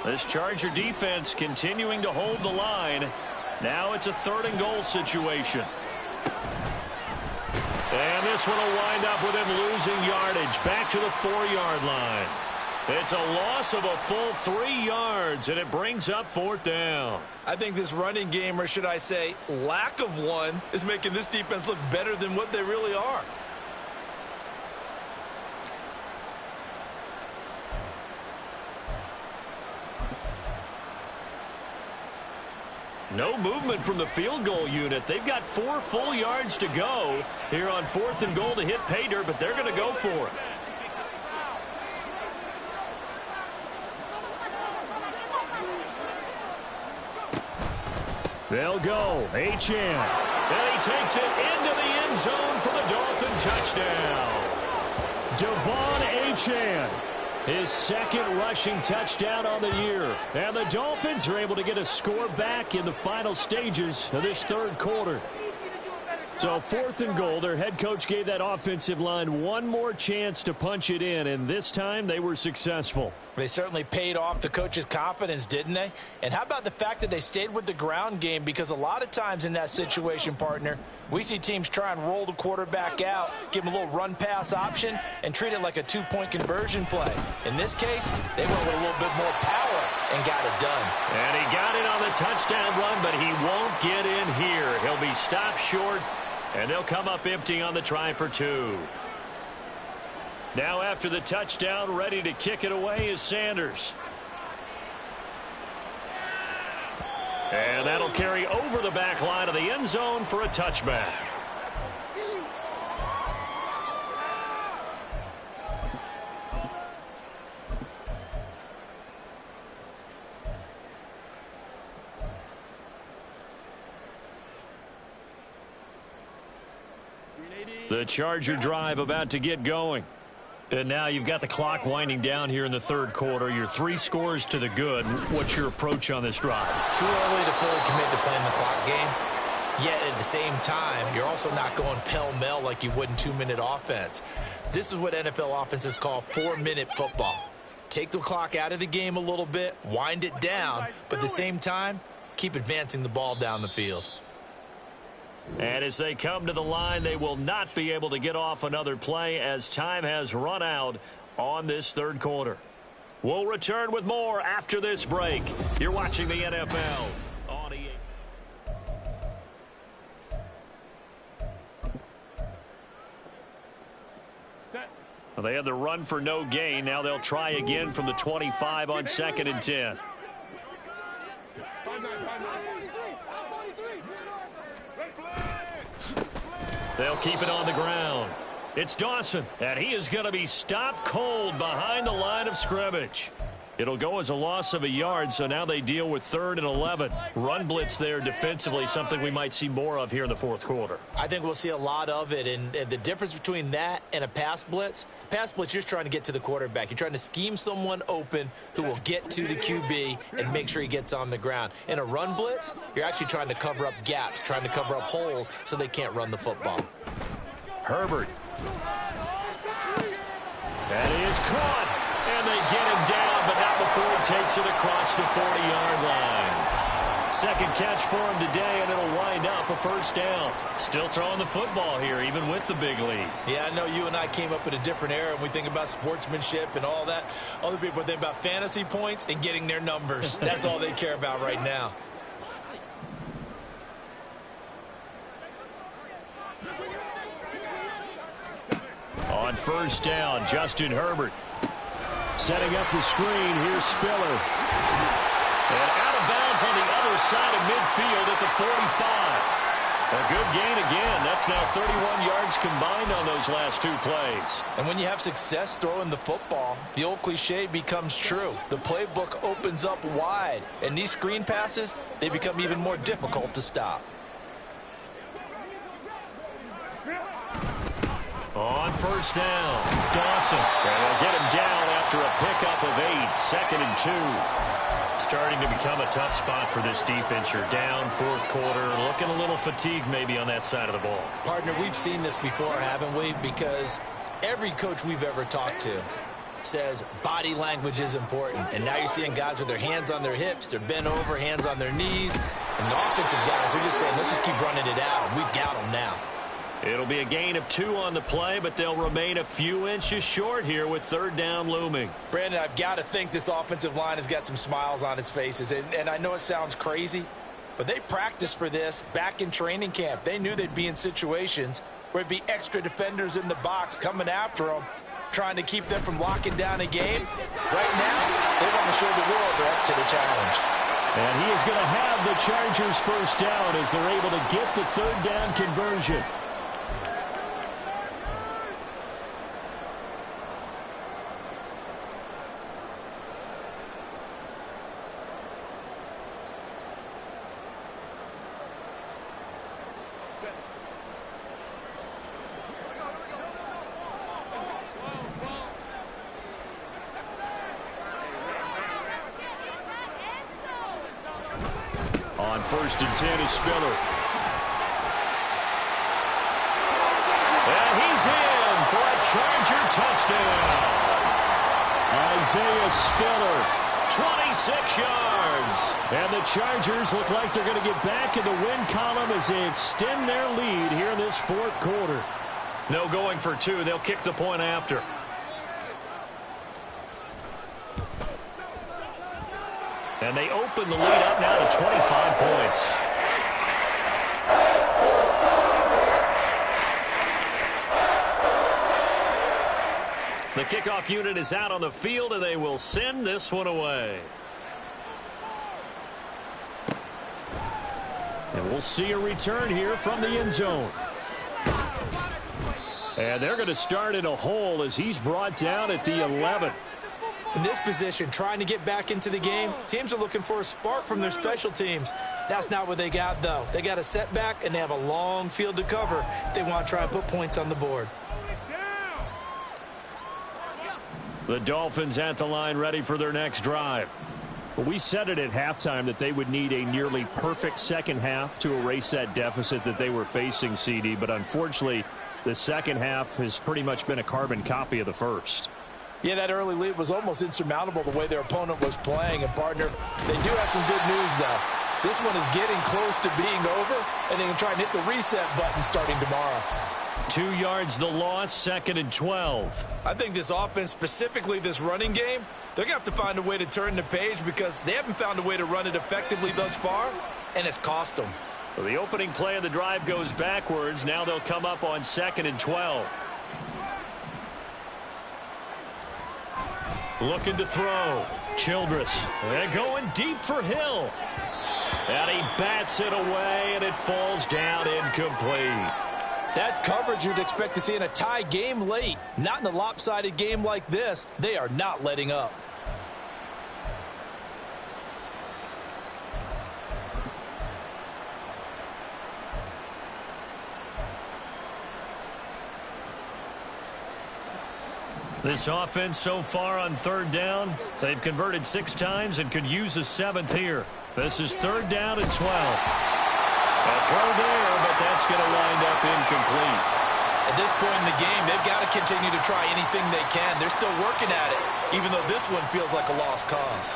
This Charger defense continuing to hold the line. Now it's a 3rd and goal situation. And this one will wind up with him losing yardage back to the 4-yard line. It's a loss of a full 3 yards, and it brings up 4th down. I think this running game, or should I say lack of one, is making this defense look better than what they really are. No movement from the field goal unit. They've got 4 full yards to go here on 4th and goal to hit pay dirt, but they're going to go for it. They'll go. Achane. And he takes it into the end zone for the Dolphin touchdown. Devon Achane. His 2nd rushing touchdown on the year. And the Dolphins are able to get a score back in the final stages of this 3rd quarter. So 4th and goal, their head coach gave that offensive line one more chance to punch it in, and this time they were successful. They certainly paid off the coach's confidence, didn't they? And how about the fact that they stayed with the ground game? Because a lot of times in that situation, partner, we see teams try and roll the quarterback out, give him a little run-pass option, and treat it like a 2-point conversion play. In this case, they went with a little bit more power and got it done. And he got it on the touchdown run, but he won't get in here. He'll be stopped short, and they'll come up empty on the try for 2. Now after the touchdown, ready to kick it away is Sanders. And that'll carry over the back line of the end zone for a touchback. The Charger drive about to get going. And now you've got the clock winding down here in the 3rd quarter. Your 3 scores to the good. What's your approach on this drive? Too early to fully commit to playing the clock game. Yet at the same time, you're also not going pell-mell like you would in 2-minute offense. This is what NFL offenses call 4-minute football. Take the clock out of the game a little bit, wind it down, but at the same time, keep advancing the ball down the field. And as they come to the line, they will not be able to get off another play as time has run out on this 3rd quarter. We'll return with more after this break. You're watching the NFL on EA. Well, they had the run for no gain. Now they'll try again from the 25 on 2nd and 10. They'll keep it on the ground. It's Dawson, and he is going to be stopped cold behind the line of scrimmage. It'll go as a loss of a yard, so now they deal with 3rd and 11. Run blitz there defensively, something we might see more of here in the 4th quarter. I think we'll see a lot of it, and the difference between that and a pass blitz, you're just trying to get to the quarterback. You're trying to scheme someone open who will get to the QB and make sure he gets on the ground. In a run blitz, you're actually trying to cover up gaps, trying to cover up holes so they can't run the football. Herbert. That is caught. And they get him down, but not before he takes it across the 40-yard line. 2nd catch for him today, and it'll wind up a 1st down. Still throwing the football here, even with the big lead. Yeah, I know you and I came up in a different era, and we think about sportsmanship and all that. Other people think about fantasy points and getting their numbers. That's all they care about right now. On 1st down, Justin Herbert. Setting up the screen, here's Spiller. And out of bounds on the other side of midfield at the 45. A good gain again. That's now 31 yards combined on those last two plays. And when you have success throwing the football, the old cliche becomes true. The playbook opens up wide, and these screen passes, they become even more difficult to stop. On first down, Dawson. And they'll get him down after a pickup of 8, 2nd and 2. Starting to become a tough spot for this defense. You're down fourth quarter, looking a little fatigued maybe on that side of the ball. Partner, we've seen this before, haven't we? Because every coach we've ever talked to says body language is important. And now you're seeing guys with their hands on their hips, they're bent over, hands on their knees. And the offensive guys are just saying, let's just keep running it out, and we've got them now. It'll be a gain of 2 on the play, but they'll remain a few inches short here with third down looming. Brandon, I've got to think this offensive line has got some smiles on its faces. And I know it sounds crazy, but they practiced for this back in training camp. They knew they'd be in situations where it'd be extra defenders in the box coming after them, trying to keep them from locking down a game. Right now, they want to show the world they're up to the challenge. And he is going to have the Chargers first down as they're able to get the third down conversion. On 1st and 10 is Spiller. And he's in for a Charger touchdown. Isaiah Spiller, 26 yards. And the Chargers look like they're going to get back in the win column as they extend their lead here in this fourth quarter. No going for 2. They'll kick the point after. And they open the lead up now to 25 points. The kickoff unit is out on the field, and they will send this one away. And we'll see a return here from the end zone. And they're going to start in a hole as he's brought down at the 11. In this position, trying to get back into the game, teams are looking for a spark from their special teams. That's not what they got, though. They got a setback, and they have a long field to cover if they want to try and put points on the board. The Dolphins at the line ready for their next drive. Well, we said it at halftime that they would need a nearly perfect second half to erase that deficit that they were facing, CD. But unfortunately, the second half has pretty much been a carbon copy of the first. Yeah, that early lead was almost insurmountable the way their opponent was playing. And, partner, they do have some good news, though. This one is getting close to being over, and they can try and hit the reset button starting tomorrow. 2 yards the loss, 2nd and 12. I think this offense, specifically this running game, they're going to have to find a way to turn the page because they haven't found a way to run it effectively thus far, and it's cost them. So the opening play of the drive goes backwards. Now they'll come up on 2nd and 12. Looking to throw. Childress. And going deep for Hill. And he bats it away, and it falls down incomplete. That's coverage you'd expect to see in a tie game late. Not in a lopsided game like this. They are not letting up. This offense so far on third down, they've converted 6 times and could use a 7th here. This is 3rd down and 12. A throw there, but that's going to wind up incomplete. At this point in the game, they've got to continue to try anything they can. They're still working at it, even though this one feels like a lost cause.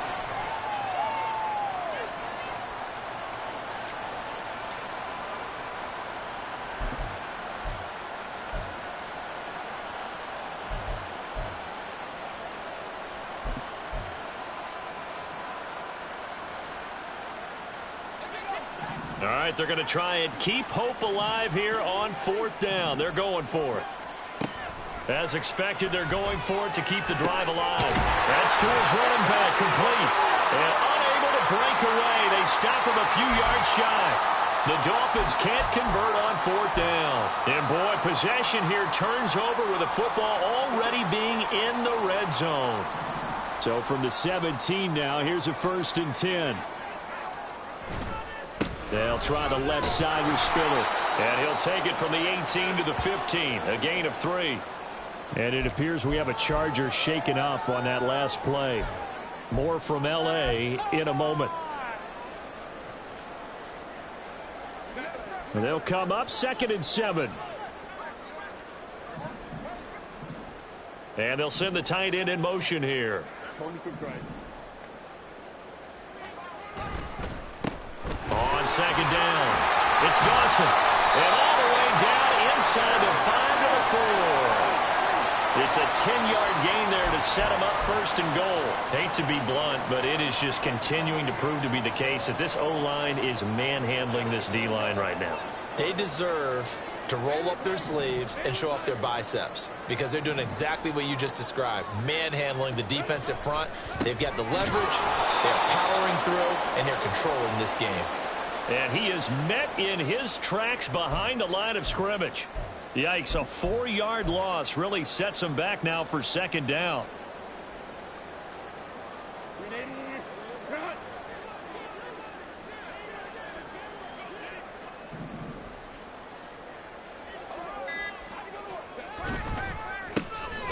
All right, they're going to try and keep hope alive here on 4th down. They're going for it. As expected, they're going for it to keep the drive alive. That's to his running back, complete. And unable to break away. They stop him a few yards shy. The Dolphins can't convert on 4th down. And, boy, possession here turns over with the football already being in the red zone. So from the 17 now, here's a 1st and 10. They'll try the left side with Spiller. And he'll take it from the 18 to the 15, a gain of 3. And it appears we have a Charger shaken up on that last play. More from L.A. in a moment. And they'll come up 2nd and 7. And they'll send the tight end in motion here. On 2nd down, it's Dawson. And all the way down inside the 5 to the 4. It's a 10-yard gain there to set him up 1st and goal. Hate to be blunt, but it is just continuing to prove to be the case that this O-line is manhandling this D-line right now. They deserve to roll up their sleeves and show up their biceps because they're doing exactly what you just described, manhandling the defensive front. They've got the leverage, they're powering through, and they're controlling this game. And he is met in his tracks behind the line of scrimmage. Yikes, a 4-yard loss really sets him back now for 2nd down.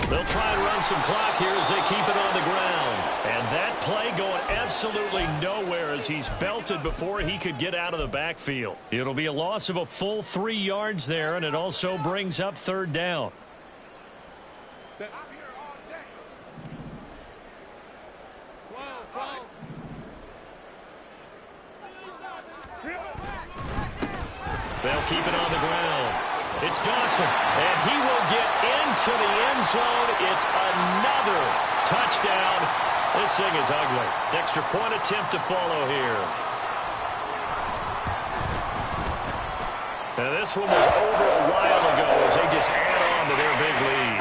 They'll try and run some clock here as they keep it on the ground. And that play going absolutely nowhere as he's belted before he could get out of the backfield. It'll be a loss of a full 3 yards there, and it also brings up 3rd down. They'll keep it on the ground. It's Dawson, and he will get into the end zone. It's another touchdown. This thing is ugly. Extra point attempt to follow here. Now this one was over a while ago as they just add on to their big lead.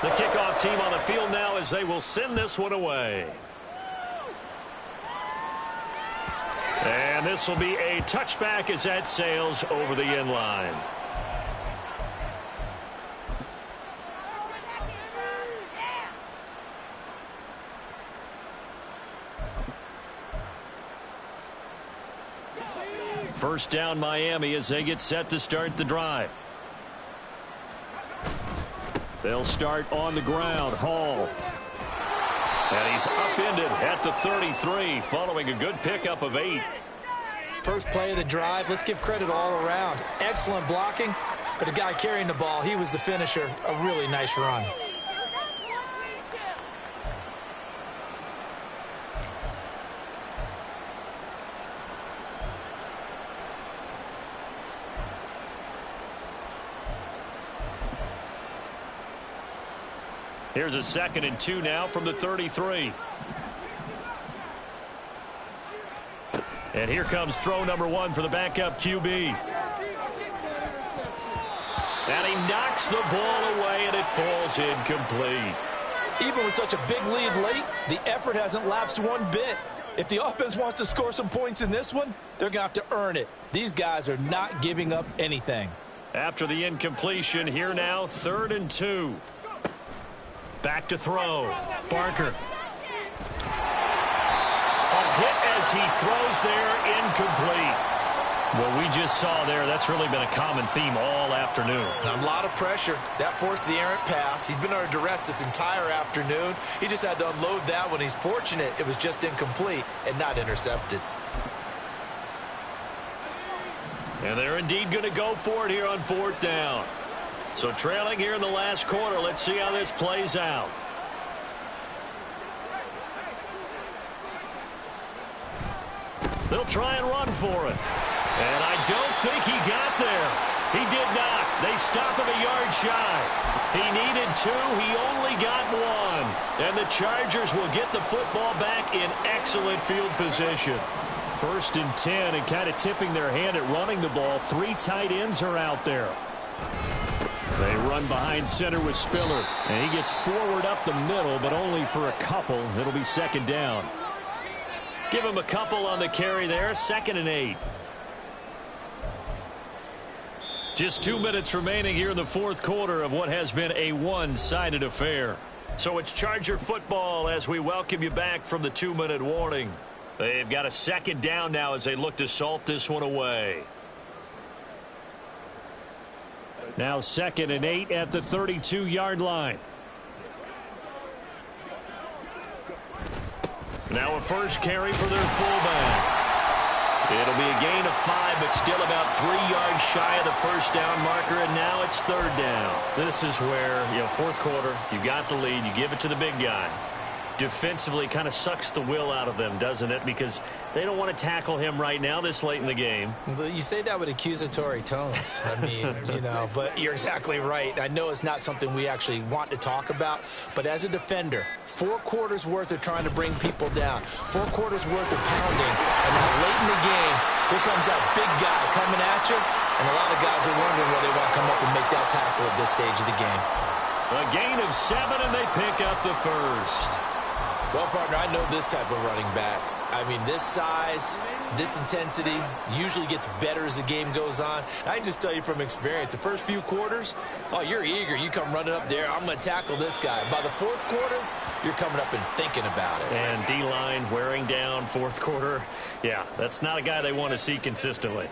The kickoff team on the field now as they will send this one away. And this will be a touchback as that sails over the end line. First down Miami as they get set to start the drive. They'll start on the ground. Hall. And he's upended at the 33 following a good pickup of 8. First play of the drive, let's give credit all around. Excellent blocking, but the guy carrying the ball, he was the finisher. A really nice run. Here's a 2nd and 2 now from the 33. And here comes throw number 1 for the backup QB. And he knocks the ball away, and it falls incomplete. Even with such a big lead late, the effort hasn't lapsed one bit. If the offense wants to score some points in this one, they're going to have to earn it. These guys are not giving up anything. After the incompletion, here now, 3rd and 2. Back to throw. Barker. A hit as he throws there, incomplete. What we just saw there, that's really been a common theme all afternoon. A lot of pressure. That forced the errant pass. He's been under duress this entire afternoon. He just had to unload that one. He's fortunate it was just incomplete and not intercepted. And they're indeed going to go for it here on 4th down. So trailing here in the last quarter, let's see how this plays out. They'll try and run for it. And I don't think he got there. He did not. They stop him a yard shy. He needed 2. He only got 1. And the Chargers will get the football back in excellent field position. 1st and 10, and kind of tipping their hand at running the ball. 3 tight ends are out there. They run behind center with Spiller. And he gets forward up the middle, but only for a couple. It'll be 2nd down. Give him a couple on the carry there. 2nd and 8. Just 2 minutes remaining here in the fourth quarter of what has been a one-sided affair. So it's Charger football as we welcome you back from the 2-minute warning. They've got a 2nd down now as they look to salt this one away. Now 2nd and 8 at the 32-yard line. Now a first carry for their fullback. It'll be a gain of 5, but still about 3 yards shy of the first down marker, and now it's 3rd down. This is where, fourth quarter, you got the lead, you give it to the big guy. Defensively kind of sucks the will out of them, doesn't it? Because they don't want to tackle him right now this late in the game. You say that with accusatory tones. I mean, but you're exactly right. I know it's not something we actually want to talk about, but as a defender, 4 quarters worth of trying to bring people down, 4 quarters worth of pounding, and then late in the game, here comes that big guy coming at you, and a lot of guys are wondering whether they want to come up and make that tackle at this stage of the game. A gain of 7, and they pick up the first. Well, partner, I know this type of running back. I mean, this size, this intensity usually gets better as the game goes on. I can just tell you from experience, the first few quarters, you're eager. You come running up there, I'm going to tackle this guy. By the fourth quarter, you're coming up and thinking about it. And D-line wearing down fourth quarter. Yeah, that's not a guy they want to see consistently.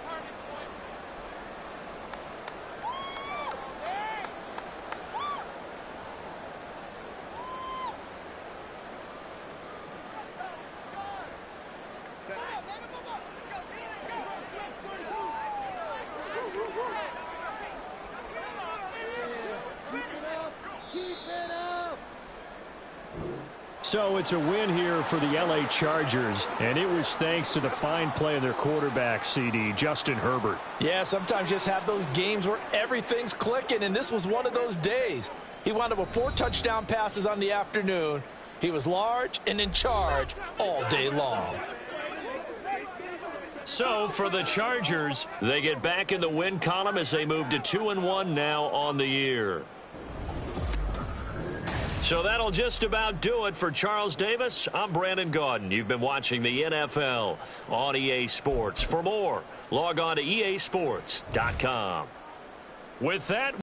So it's a win here for the L.A. Chargers, and it was thanks to the fine play of their quarterback, CD, Justin Herbert. Yeah, sometimes you just have those games where everything's clicking, and this was one of those days. He wound up with 4 touchdown passes on the afternoon. He was large and in charge all day long. So for the Chargers, they get back in the win column as they move to 2-1 now on the year. So that'll just about do it for Charles Davis. I'm Brandon Gaudin. You've been watching the NFL on EA Sports. For more, log on to easports.com. With that,